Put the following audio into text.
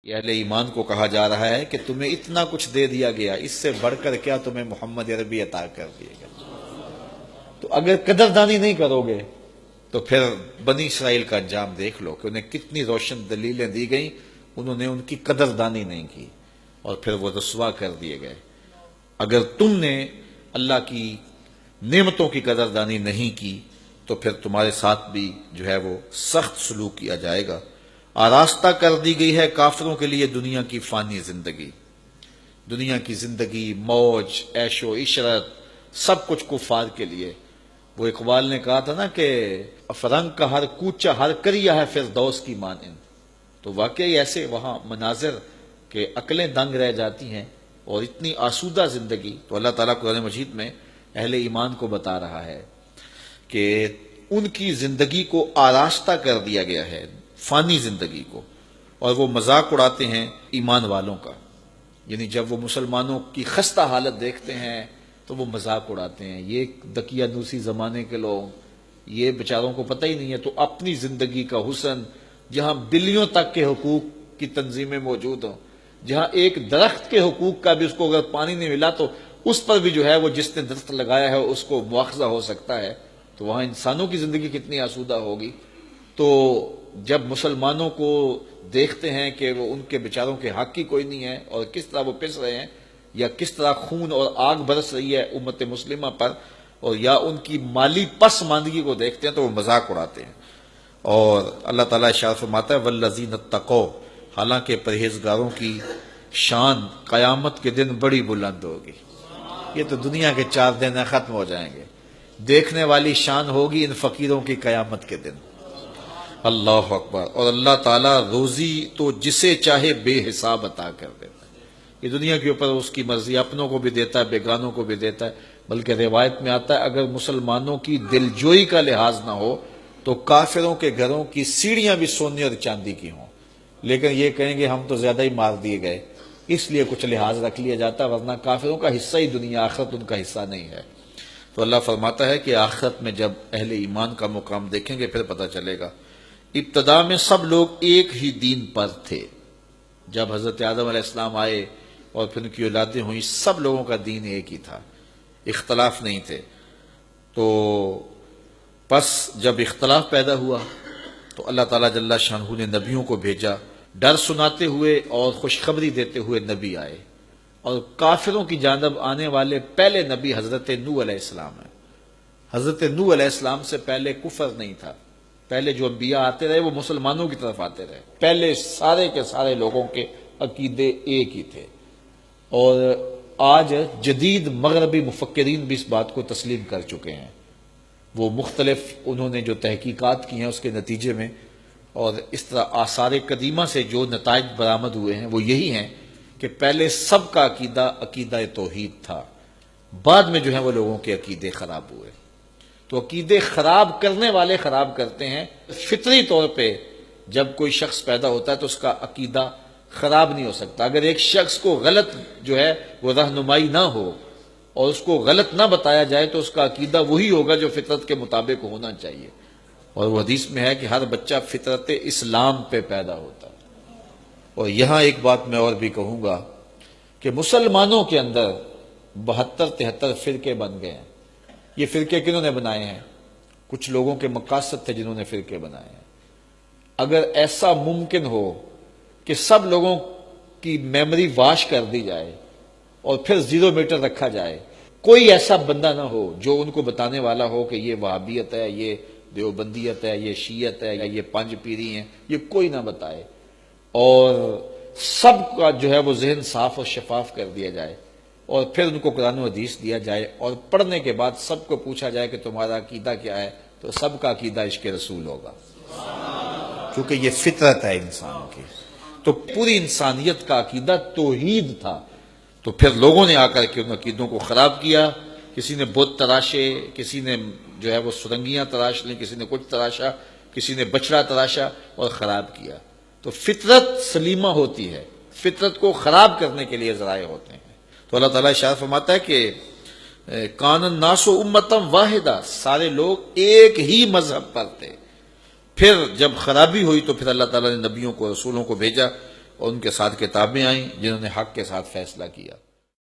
یہ اہل ایمان کو کہا جا رہا ہے کہ تمہیں اتنا کچھ دے دیا گیا، اس سے بڑھ کر کیا تمہیں محمد عربی عطا کر دیے گا۔ تو اگر قدردانی نہیں کرو گے تو پھر بنی اسرائیل کا انجام دیکھ لو کہ انہیں کتنی روشن دلیلیں دی گئیں، انہوں نے ان کی قدردانی نہیں کی اور پھر وہ رسوا کر دیے گئے۔ اگر تم نے اللہ کی نعمتوں کی قدردانی نہیں کی تو پھر تمہارے ساتھ بھی جو ہے وہ سخت سلوک کیا جائے گا۔ آراستہ کر دی گئی ہے کافروں کے لیے دنیا کی فانی زندگی، دنیا کی زندگی، موج، عیش و عشرت، سب کچھ کفار کے لیے۔ وہ اقبال نے کہا تھا نا کہ افرنگ کا ہر کوچہ ہر کریا ہے فردوس کی مانند۔ تو واقعی ایسے وہاں مناظر کہ عقلیں دنگ رہ جاتی ہیں، اور اتنی آسودہ زندگی۔ تو اللہ تعالیٰ قرآن مجید میں اہل ایمان کو بتا رہا ہے کہ ان کی زندگی کو آراستہ کر دیا گیا ہے، فانی زندگی کو، اور وہ مذاق اڑاتے ہیں ایمان والوں کا۔ یعنی جب وہ مسلمانوں کی خستہ حالت دیکھتے ہیں تو وہ مذاق اڑاتے ہیں، یہ دقیانوسی زمانے کے لوگ، یہ بیچاروں کو پتہ ہی نہیں ہے۔ تو اپنی زندگی کا حسن، جہاں بلیوں تک کے حقوق کی تنظیمیں موجود ہوں، جہاں ایک درخت کے حقوق کا بھی اس کو اگر پانی نہیں ملا تو اس پر بھی جو ہے وہ جس نے درخت لگایا ہے اس کو مواخذہ ہو سکتا ہے، تو وہاں انسانوں کی زندگی کتنی آسودہ ہوگی۔ تو جب مسلمانوں کو دیکھتے ہیں کہ وہ ان کے بیچاروں کے حق کی کوئی نہیں ہے اور کس طرح وہ پس رہے ہیں، یا کس طرح خون اور آگ برس رہی ہے امت مسلمہ پر، اور یا ان کی مالی پسماندگی کو دیکھتے ہیں تو وہ مذاق اڑاتے ہیں۔ اور اللہ تعالیٰ ارشاد فرماتا ہے والذین اتقوا، حالانکہ پرہیزگاروں کی شان قیامت کے دن بڑی بلند ہوگی۔ یہ تو دنیا کے 4 دن ختم ہو جائیں گے، دیکھنے والی شان ہوگی ان فقیروں کی قیامت کے دن۔ اللہ اکبر۔ اور اللہ تعالیٰ روزی تو جسے چاہے بے حساب عطا کر دیتا ہے۔ یہ دنیا کے اوپر اس کی مرضی، اپنوں کو بھی دیتا ہے، بیگانوں کو بھی دیتا ہے۔ بلکہ روایت میں آتا ہے اگر مسلمانوں کی دلجوئی کا لحاظ نہ ہو تو کافروں کے گھروں کی سیڑھیاں بھی سونے اور چاندی کی ہوں، لیکن یہ کہیں گے ہم تو زیادہ ہی مار دیے گئے، اس لیے کچھ لحاظ رکھ لیا جاتا ہے، ورنہ کافروں کا حصہ ہی دنیا، آخرت ان کا حصہ نہیں ہے۔ تو اللہ فرماتا ہے کہ آخرت میں جب اہل ایمان کا مقام دیکھیں گے پھر پتہ چلے گا۔ ابتدا میں سب لوگ ایک ہی دین پر تھے، جب حضرت آدم علیہ السلام آئے اور پھر ان کی اولادیں ہوئیں، سب لوگوں کا دین ایک ہی تھا، اختلاف نہیں تھے۔ تو پس جب اختلاف پیدا ہوا تو اللہ تعالیٰ جل شانہ نے نبیوں کو بھیجا، ڈر سناتے ہوئے اور خوشخبری دیتے ہوئے نبی آئے، اور کافروں کی جانب آنے والے پہلے نبی حضرت نوح علیہ السلام ہیں۔ حضرت نوح علیہ السلام سے پہلے کفر نہیں تھا، پہلے جو انبیاء آتے رہے وہ مسلمانوں کی طرف آتے رہے، پہلے سارے کے سارے لوگوں کے عقیدے ایک ہی تھے۔ اور آج جدید مغربی مفکرین بھی اس بات کو تسلیم کر چکے ہیں، وہ مختلف انہوں نے جو تحقیقات کی ہیں اس کے نتیجے میں، اور اس طرح آثار قدیمہ سے جو نتائج برآمد ہوئے ہیں وہ یہی ہیں کہ پہلے سب کا عقیدہ توحید تھا، بعد میں جو ہے وہ لوگوں کے عقیدے خراب ہوئے۔ تو عقیدے خراب کرنے والے خراب کرتے ہیں۔ فطری طور پہ جب کوئی شخص پیدا ہوتا ہے تو اس کا عقیدہ خراب نہیں ہو سکتا۔ اگر ایک شخص کو غلط جو ہے وہ رہنمائی نہ ہو اور اس کو غلط نہ بتایا جائے تو اس کا عقیدہ وہی ہوگا جو فطرت کے مطابق ہونا چاہیے۔ اور وہ حدیث میں ہے کہ ہر بچہ فطرت اسلام پہ پیدا ہوتا ہے۔ اور یہاں ایک بات میں اور بھی کہوں گا کہ مسلمانوں کے اندر 72-73 فرقے بن گئے ہیں۔ یہ فرقے کنہوں نے بنائے ہیں؟ کچھ لوگوں کے مقاصد تھے جنہوں نے فرقے بنائے ہیں۔ اگر ایسا ممکن ہو کہ سب لوگوں کی میموری واش کر دی جائے اور پھر 0 میٹر رکھا جائے، کوئی ایسا بندہ نہ ہو جو ان کو بتانے والا ہو کہ یہ وہابیت ہے، یہ دیوبندیت ہے، یہ شیعت ہے، یا یہ 5 پیری ہیں، یہ کوئی نہ بتائے، اور سب کا جو ہے وہ ذہن صاف اور شفاف کر دیا جائے، اور پھر ان کو قرآن و حدیث دیا جائے، اور پڑھنے کے بعد سب کو پوچھا جائے کہ تمہارا عقیدہ کیا ہے، تو سب کا عقیدہ عشق رسول ہوگا، کیونکہ یہ فطرت ہے انسان کی۔ تو پوری انسانیت کا عقیدہ توحید تھا، تو پھر لوگوں نے آ کر کے ان عقیدوں کو خراب کیا۔ کسی نے بت تراشے، کسی نے جو ہے وہ سرنگیاں تراش لیں، کسی نے کچھ تراشا، کسی نے بچڑا تراشا اور خراب کیا۔ تو فطرت سلیمہ ہوتی ہے، فطرت کو خراب کرنے کے لیے ذرائع ہوتے ہیں۔ تو اللہ تعالیٰ ارشاد فرماتا ہے کہ کان الناس امۃ واحدہ، سارے لوگ ایک ہی مذہب پر تھے۔ پھر جب خرابی ہوئی تو پھر اللہ تعالیٰ نے نبیوں کو، رسولوں کو بھیجا اور ان کے ساتھ کتابیں آئیں جنہوں نے حق کے ساتھ فیصلہ کیا.